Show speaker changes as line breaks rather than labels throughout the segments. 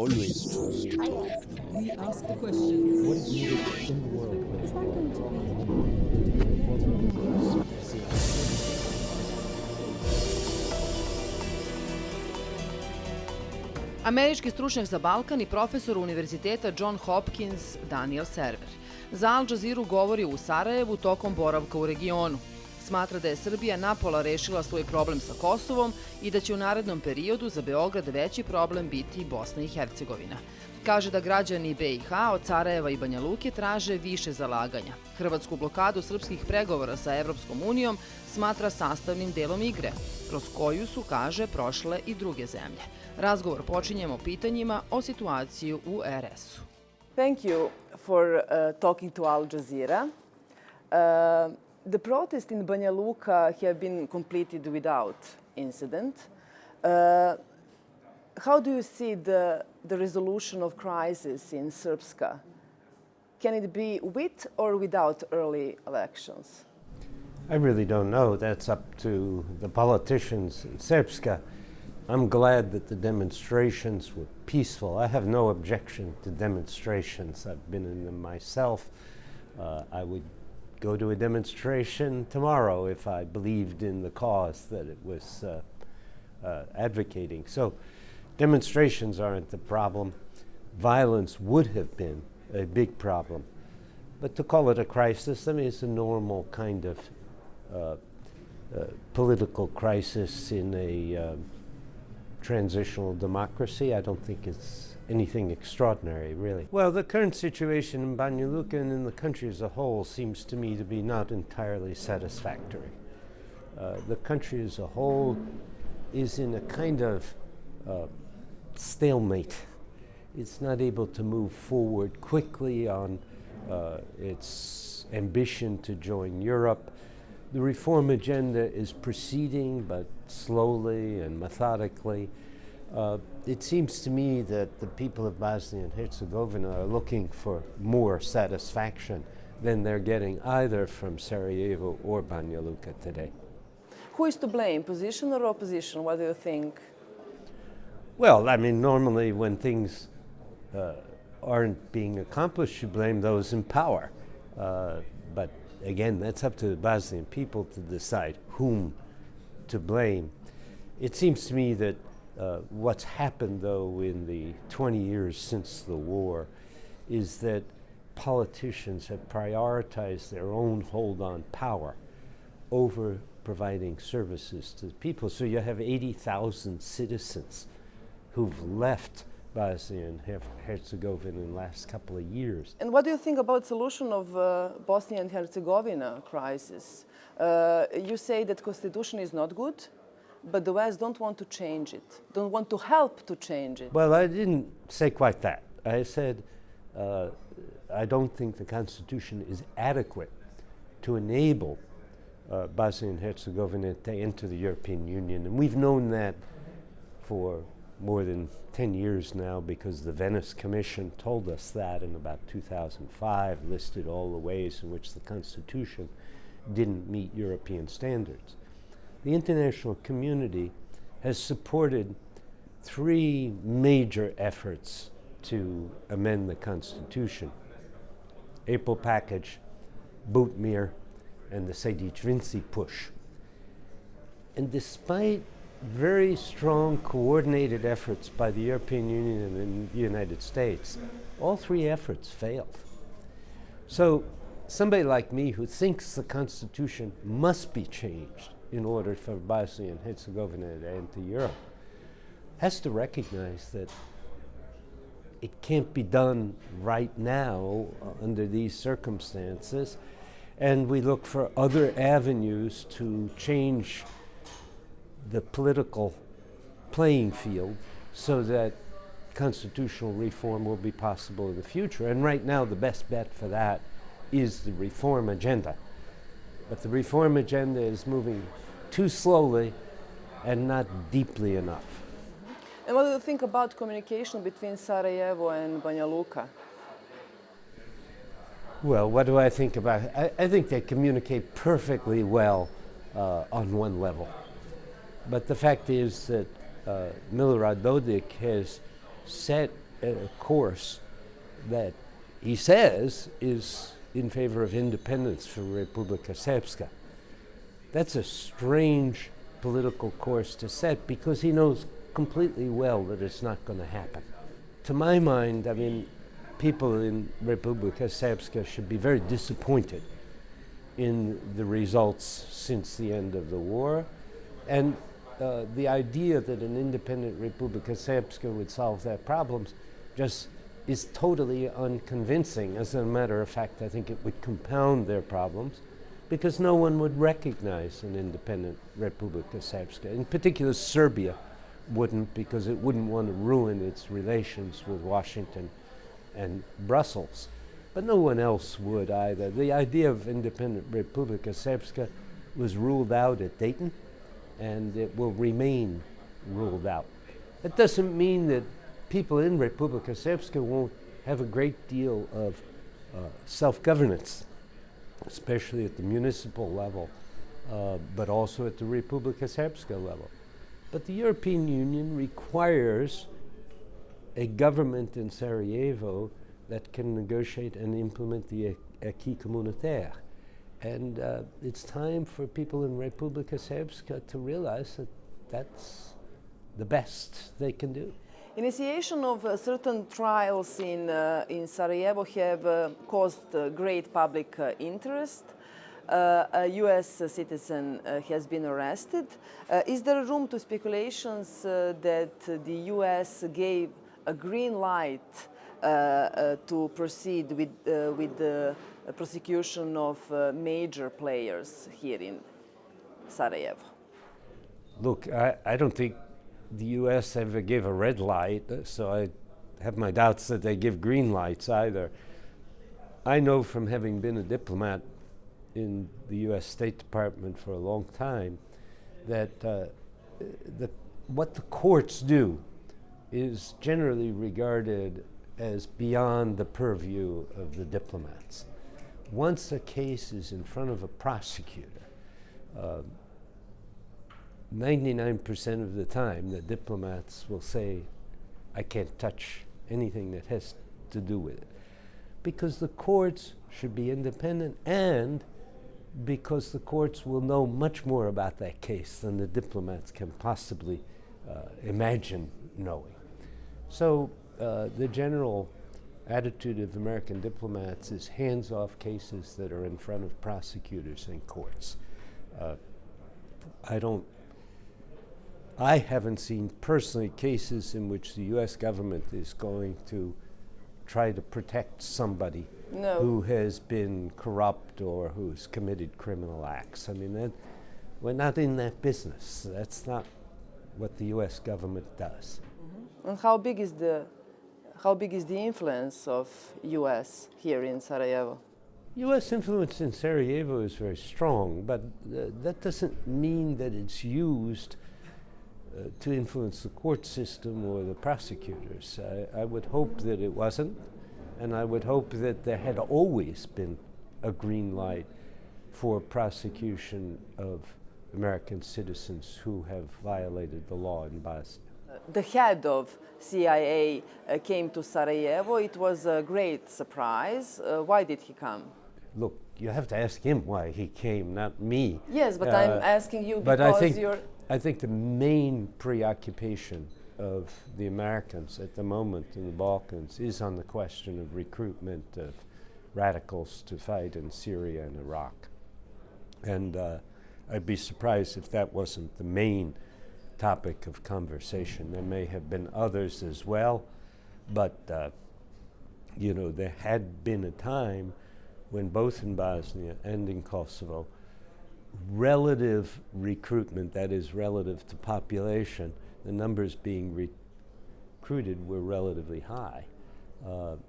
Always true.
We ask the questions.
What is needed in the world?
Američki stručnjak za Balkan i profesor Univerziteta John Hopkins Daniel Serwer. Za Al Jazeeru govori u Sarajevu tokom boravka u regionu. Smatra da je Srbija napola rešila svoj problem sa Kosovom i da će u narednom periodu za Beograd veći problem biti Bosna i Hercegovina. Kaže da građani BiH od Sarajeva i Banja Luke traže više zalaganja. Hrvatsku blokadu srpskih pregovora sa Evropskom unijom smatra sastavnim delom igre, kroz koju su, kaže, prošle i druge zemlje. Razgovor počinjemo pitanjima o situaciji u RS-u.
Thank you for talking to Al Jazeera. The protests in Banja Luka have been completed without incident. How do you see the resolution of crisis in Srpska? Can it be with or without early elections?
I really don't know. That's up to the politicians in Srpska. I'm glad that the demonstrations were peaceful. I have no objection to demonstrations. I've been in them myself. I would go to a demonstration tomorrow if I believed in the cause that it was advocating. So demonstrations aren't the problem. Violence would have been a big problem. But to call it a crisis, I mean, it's a normal kind of political crisis in a transitional democracy. I don't think it's anything extraordinary, really. Well, the current situation in Banja Luka and in the country as a whole seems to me to be not entirely satisfactory. The country as a whole is in a kind of stalemate. It's not able to move forward quickly on its ambition to join Europe. The reform agenda is proceeding, but slowly and methodically. It seems to me that the people of Bosnia and Herzegovina are looking for more satisfaction than they're getting either from Sarajevo or Banja Luka today.
Who is to blame, position or opposition? What do you think?
Well, I mean, normally when things aren't being accomplished, you blame those in power. But again, that's up to the Bosnian people to decide whom to blame. It seems to me that what's happened, though, in the 20 years since the war is that politicians have prioritized their own hold on power over providing services to the people. So you have 80,000 citizens who've left Bosnia and Herzegovina in the last couple of years.
And what do you think about solution of Bosnia and Herzegovina crisis? You say that constitution is not good, but the West don't want to change it, don't want to help to change it.
Well, I didn't say quite that. I said I don't think the constitution is adequate to enable Bosnia and Herzegovina to enter the European Union. And we've known that for more than 10 years now because the Venice Commission told us that in about 2005, listed all the ways in which the Constitution didn't meet European standards. The international community has supported three major efforts to amend the Constitution: April Package, Boutmir, and the Sejdić-Vinci push. And despite very strong coordinated efforts by the European Union and the United States, all three efforts failed. So somebody like me who thinks the Constitution must be changed in order for Bosnia and Herzegovina to enter Europe has to recognize that it can't be done right now under these circumstances, and we look for other avenues to change the political playing field so that constitutional reform will be possible in the future. And right now the best bet for that is the reform agenda. But the reform agenda is moving too slowly and not deeply enough.
And what do you think about communication between Sarajevo and Banja Luka?
Well, what do I think about it? I think they communicate perfectly well on one level. But the fact is that Milorad Dodik has set course that he says is in favor of independence for Republika Srpska. That's a strange political course to set because he knows completely well that it's not going to happen. To my mind, I mean, people in Republika Srpska should be very disappointed in the results since the end of the war. And the idea that an independent Republika Srpska would solve their problems just is totally unconvincing. As a matter of fact, I think it would compound their problems because no one would recognize an independent Republika Srpska. In particular, Serbia wouldn't, because it wouldn't want to ruin its relations with Washington and Brussels. But no one else would either. The idea of independent Republika Srpska was ruled out at Dayton, and it will remain ruled out. That doesn't mean that people in Republika Srpska won't have a great deal of self-governance, especially at the municipal level, but also at the Republika Srpska level. But the European Union requires a government in Sarajevo that can negotiate and implement the acquis communautaire. And it's time for people in Republika Srpska to realize that that's the best they can do.
Initiation of certain trials in Sarajevo have caused great public interest. A US citizen has been arrested. Is there room to speculations that the US gave a green light to proceed with the prosecution of major players here in Sarajevo?
Look, I don't think the US ever gave a red light, so I have my doubts that they give green lights either. I know from having been a diplomat in the US State Department for a long time that what the courts do is generally regarded as beyond the purview of the diplomats. Once a case is in front of a prosecutor, 99% of the time the diplomats will say, I can't touch anything that has to do with it. Because the courts should be independent and because the courts will know much more about that case than the diplomats can possibly imagine knowing. So the general attitude of American diplomats is hands-off cases that are in front of prosecutors and courts. I haven't seen personally cases in which the US government is going to try to protect somebody who has been corrupt or who's committed criminal acts. I mean, we're not in that business. That's not what the US government does.
Mm-hmm. And how big is the influence of US here in Sarajevo?
US influence in Sarajevo is very strong, but that doesn't mean that it's used to influence the court system or the prosecutors. I would hope that it wasn't, and I would hope that there had always been a green light for prosecution of American citizens who have violated the law in Bosnia.
The head of CIA came to Sarajevo. It was a great surprise. Why did he come?
Look, you have to ask him why he came, not me.
Yes, but I'm asking you because
I think the main preoccupation of the Americans at the moment in the Balkans is on the question of recruitment of radicals to fight in Syria and Iraq. And I'd be surprised if that wasn't the main topic of conversation. There may have been others as well, but there had been a time when both in Bosnia and in Kosovo, relative recruitment, that is relative to population, the numbers being recruited were relatively high.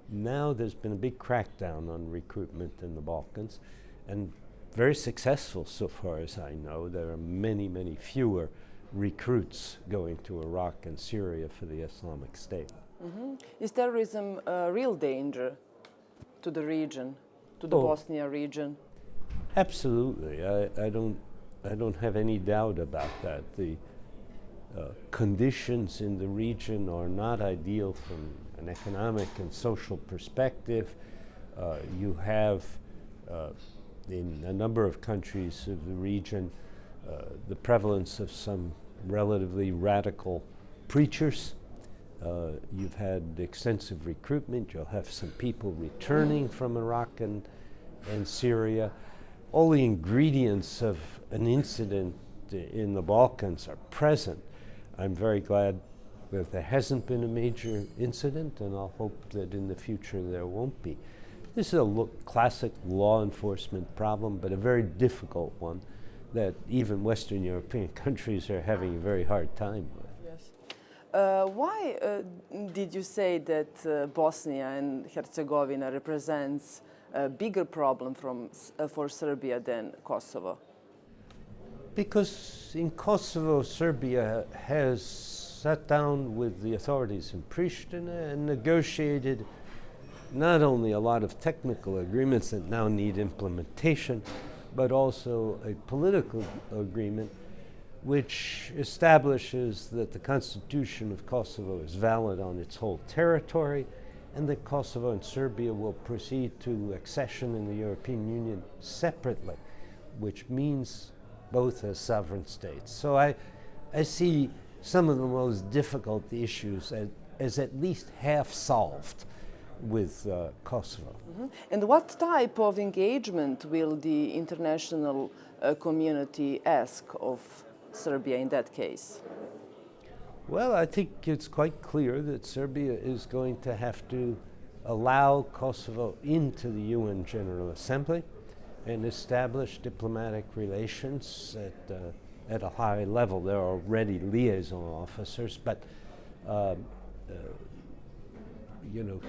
Now there's been a big crackdown on recruitment in the Balkans, and very successful so far as I know. There are many, many fewer recruits going to Iraq and Syria for the Islamic State.
Mm-hmm. Is terrorism a real danger to the region, to the Bosnia region?
Absolutely. I don't have any doubt about that. The conditions in the region are not ideal from an economic and social perspective. You have, in a number of countries of the region, the prevalence of some relatively radical preachers. You've had extensive recruitment. You'll have some people returning from Iraq and Syria. All the ingredients of an incident in the Balkans are present. I'm very glad that there hasn't been a major incident, and I'll hope that in the future there won't be. This is a classic law enforcement problem, but a very difficult one that even Western European countries are having a very hard time with.
Why did you say that Bosnia and Herzegovina represents a bigger problem for Serbia than Kosovo?
Because in Kosovo, Serbia has sat down with the authorities in Pristina and negotiated not only a lot of technical agreements that now need implementation, but also a political agreement which establishes that the Constitution of Kosovo is valid on its whole territory, and that Kosovo and Serbia will proceed to accession in the European Union separately, which means both as sovereign states. So I see some of the most difficult issues as at least half solved with Kosovo.
Mm-hmm. And what type of engagement will the international community ask of Serbia in that case?
Well, I think it's quite clear that Serbia is going to have to allow Kosovo into the UN General Assembly and establish diplomatic relations at a high level. There are already liaison officers, but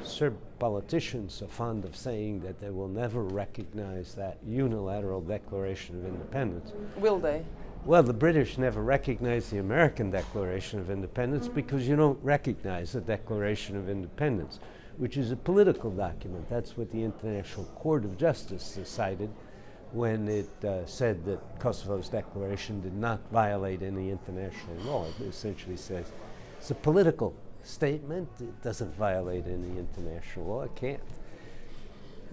Serb politicians are fond of saying that they will never recognize that unilateral declaration of independence.
Will they?
Well, the British never recognized the American Declaration of Independence because you don't recognize the Declaration of Independence, which is a political document. That's what the International Court of Justice decided when it said that Kosovo's declaration did not violate any international law. It essentially says it's a political statement. It doesn't violate any international law. It can't.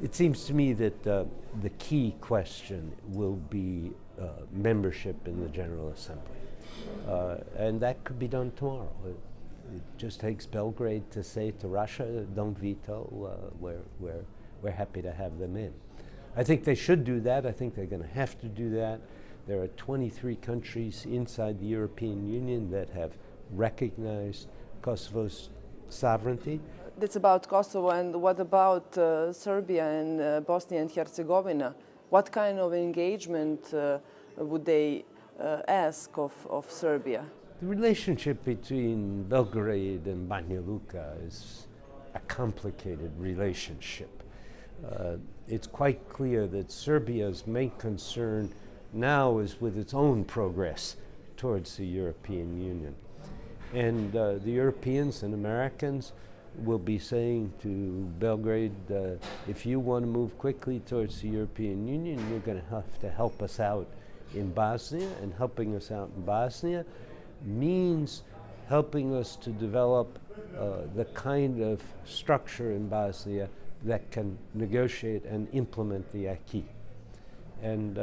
It seems to me that the key question will be membership in the General Assembly. And that could be done tomorrow. It just takes Belgrade to say to Russia, don't veto, we're happy to have them in. I think they should do that. I think they're going to have to do that. There are 23 countries inside the European Union that have recognized Kosovo's sovereignty.
That's about Kosovo, and what about Serbia and Bosnia and Herzegovina? What kind of engagement would they ask of Serbia?
The relationship between Belgrade and Banjoj Luci is a complicated relationship. It's quite clear that Serbia's main concern now is with its own progress towards the European Union. And the Europeans and Americans will be saying to Belgrade, if you want to move quickly towards the European Union, you're going to have to help us out in Bosnia, and helping us out in Bosnia means helping us to develop the kind of structure in Bosnia that can negotiate and implement the acquis. And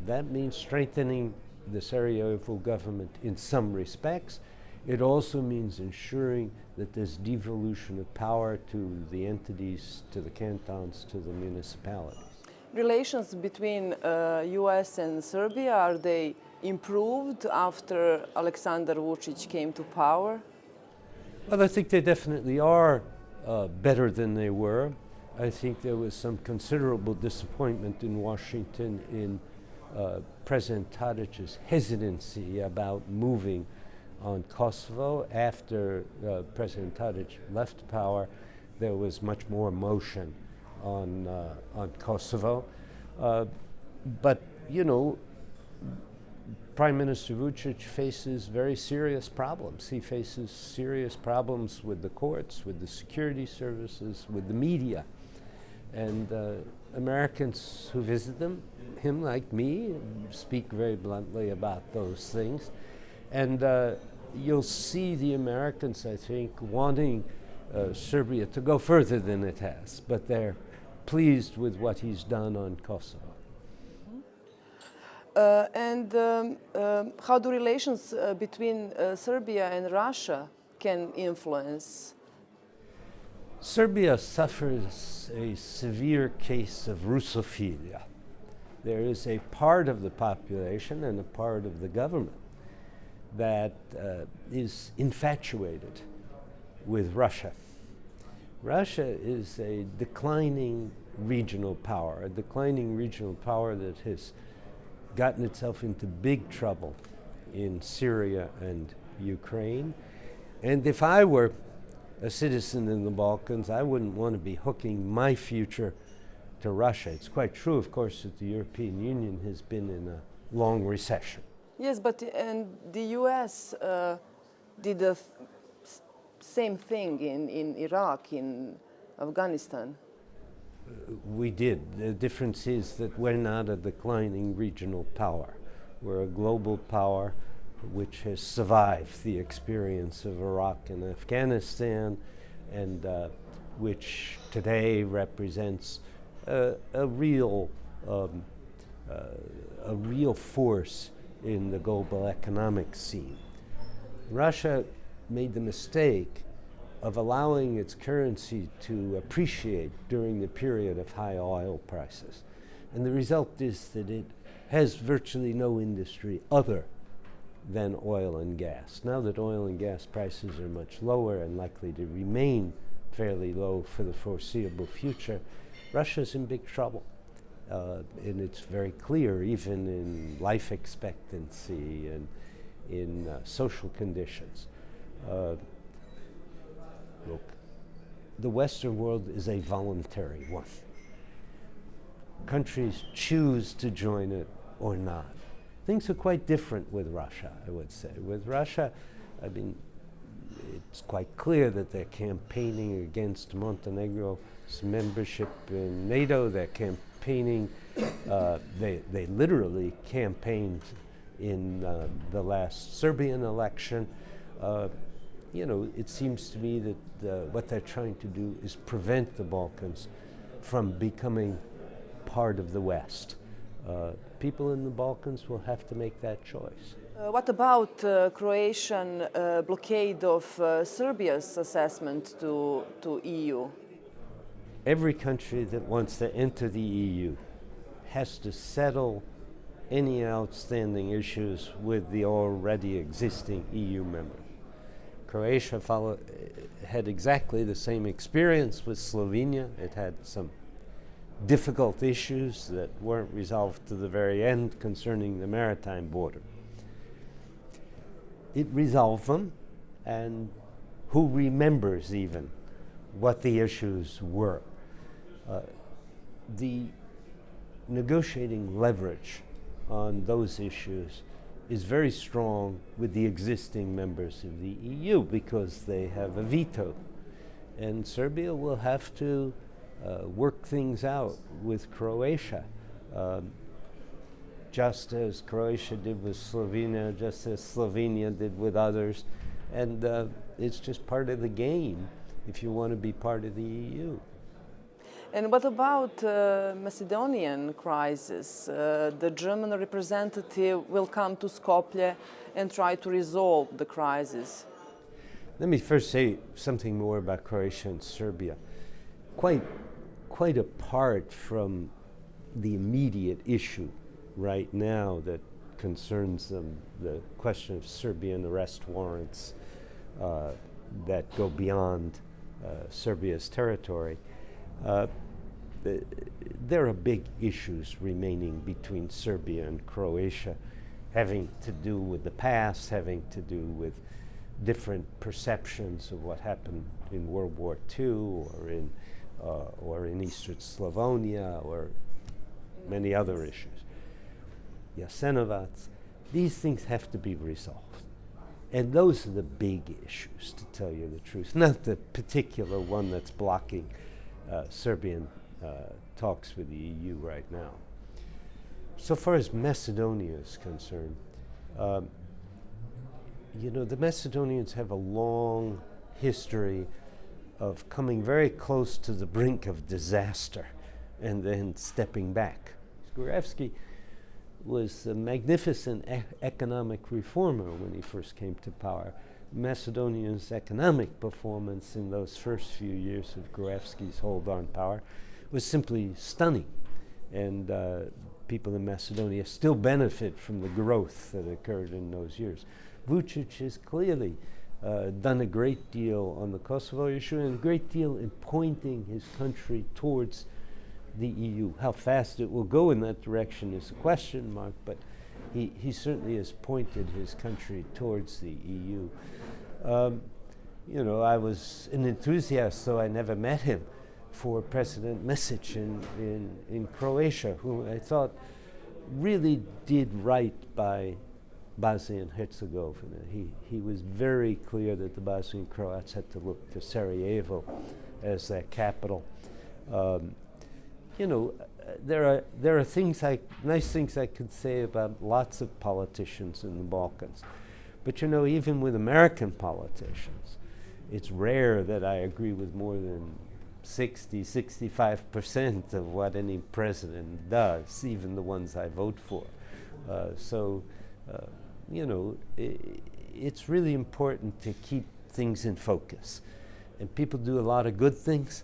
that means strengthening the Sarajevo government in some respects. It also means ensuring that there's devolution of power to the entities, to the cantons, to the municipalities.
Relations between US and Serbia, are they improved after Aleksandar Vučić came to power?
Well, I think they definitely are better than they were. I think there was some considerable disappointment in Washington in President Tadić's hesitancy about moving on Kosovo. After President Tadić left power, there was much more motion on Kosovo. But, you know, Prime Minister Vučić faces very serious problems. He faces serious problems with the courts, with the security services, with the media. And Americans who visit him like me, speak very bluntly about those things. And you'll see the Americans, I think, wanting Serbia to go further than it has, but they're pleased with what he's done on Kosovo.
How do relations between Serbia and Russia can influence?
Serbia suffers a severe case of Russophilia. There is a part of the population and a part of the government that is infatuated with Russia. Russia is a declining regional power that has gotten itself into big trouble in Syria and Ukraine. And if I were a citizen in the Balkans, I wouldn't want to be hooking my future to Russia. It's quite true, of course, that the European Union has been in a long recession.
Yes, but and the US did the same thing in Iraq, in Afghanistan.
We did. The difference is that we're not a declining regional power. We're a global power which has survived the experience of Iraq and Afghanistan, and which today represents a real force in the global economic scene. Russia made the mistake of allowing its currency to appreciate during the period of high oil prices. And the result is that it has virtually no industry other than oil and gas. Now that oil and gas prices are much lower and likely to remain fairly low for the foreseeable future, Russia's in big trouble. And it's very clear, even in life expectancy and in social conditions. Look, the Western world is a voluntary one. Countries choose to join it or not. Things are quite different with Russia, I would say. With Russia, I mean, it's quite clear that they're campaigning against Montenegro's membership in NATO. They're campaigning, they literally campaigned in the last Serbian election. You know, it seems to me that what they're trying to do is prevent the Balkans from becoming part of the West. People in the Balkans will have to make that choice.
What about Croatian blockade of Serbia's assessment to EU?
Every country that wants to enter the EU has to settle any outstanding issues with the already existing EU members. Croatia had exactly the same experience with Slovenia. It had some difficult issues that weren't resolved to the very end concerning the maritime border. It resolved them, and who remembers even what the issues were? The negotiating leverage on those issues is very strong with the existing members of the EU because they have a veto. And Serbia will have to work things out with Croatia, just as Croatia did with Slovenia, just as Slovenia did with others. And it's just part of the game if you want to be part of the EU.
And what about Macedonian crisis? The German representative will come to Skopje and try to resolve the crisis.
Let me first say something more about Croatia and Serbia. Quite apart from the immediate issue right now that concerns them, the question of Serbian arrest warrants that go beyond Serbia's territory, there are big issues remaining between Serbia and Croatia, having to do with the past, having to do with different perceptions of what happened in World War II or in Eastern Slavonia or many other issues. Jasenovac, these things have to be resolved. And those are the big issues, to tell you the truth, not the particular one that's blocking Serbian talks with the EU right now. So far as Macedonia is concerned, you know, the Macedonians have a long history of coming very close to the brink of disaster and then stepping back. Gruevski was a magnificent economic reformer when he first came to power. Macedonia's economic performance in those first few years of Gruevski's hold on power was simply stunning. And people in Macedonia still benefit from the growth that occurred in those years. Vučić has clearly done a great deal on the Kosovo issue and a great deal in pointing his country towards the EU. How fast it will go in that direction is a question mark, but he certainly has pointed his country towards the EU. You know, I was an enthusiast, though I never met him, for President Mesić in Croatia, who I thought really did right by Bosnia and Herzegovina. He was very clear that the Bosnian Croats had to look to Sarajevo as their capital. You know, there are things nice things I could say about lots of politicians in the Balkans. But you know, even with American politicians, it's rare that I agree with more than 65% of what any president does, even the ones I vote for. You know, it's really important to keep things in focus. And people do a lot of good things,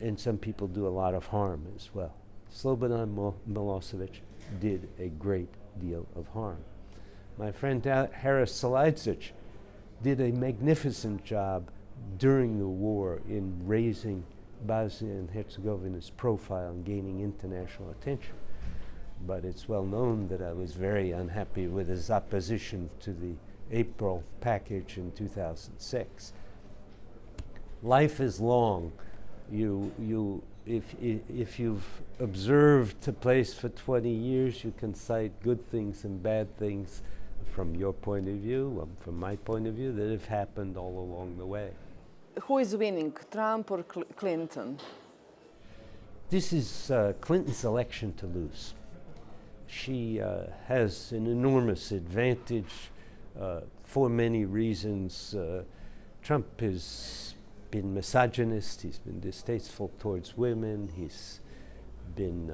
and some people do a lot of harm as well. Slobodan Milosevic did a great deal of harm. My friend Haris Selajdzic did a magnificent job during the war in raising Bosnia and Herzegovina's profile and gaining international attention. But it's well known that I was very unhappy with his opposition to the April package in 2006. Life is long. If you've observed a place for 20 years, you can cite good things and bad things from your point of view, from my point of view, that have happened all along the way.
Who is winning, Trump or Clinton?
This is Clinton's election to lose. She has an enormous advantage for many reasons. Trump has been misogynist, he's been distasteful towards women, he's been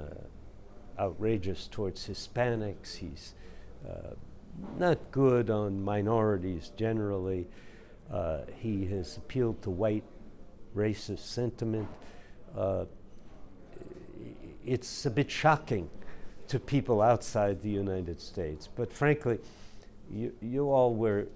outrageous towards Hispanics, he's not good on minorities generally. He has appealed to white racist sentiment. It's a bit shocking to people outside the United States, but frankly, you all were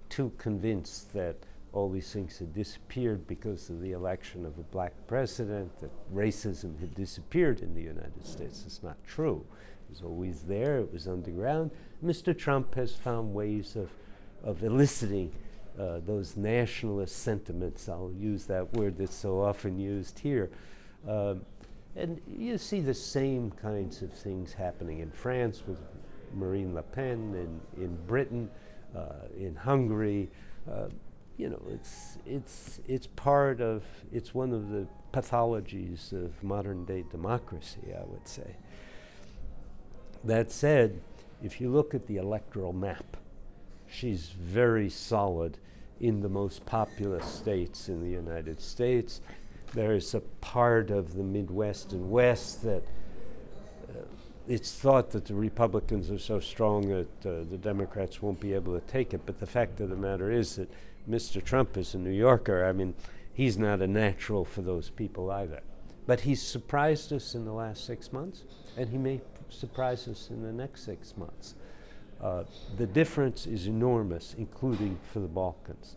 too convinced that all these things had disappeared because of the election of a black president, that racism had disappeared in the United States. It's not true. It was always there, it was underground. Mr. Trump has found ways of eliciting those nationalist sentiments. I'll use that word that's so often used here. And you see the same kinds of things happening in France with Marine Le Pen, in Britain, in Hungary. You know, it's one of the pathologies of modern day democracy, I would say. That said, if you look at the electoral map, she's very solid in the most populous states in the United States. There's a part of the Midwest and West that it's thought that the Republicans are so strong that the Democrats won't be able to take it. But the fact of the matter is that Mr. Trump is a New Yorker. I mean, he's not a natural for those people either. But he's surprised us in the last 6 months, and he may surprise us in the next 6 months. The difference is enormous, including for the Balkans,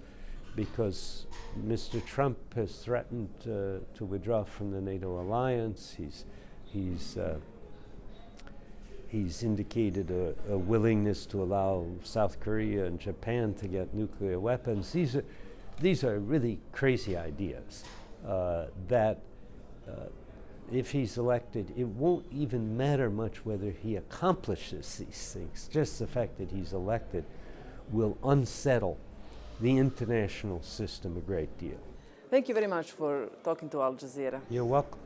because Mr. Trump has threatened to withdraw from the NATO alliance. He's indicated a willingness to allow South Korea and Japan to get nuclear weapons. These are really crazy ideas that if he's elected, it won't even matter much whether he accomplishes these things. Just the fact that he's elected will unsettle the international system a great deal.
Thank you very much for talking to Al Jazeera.
You're welcome.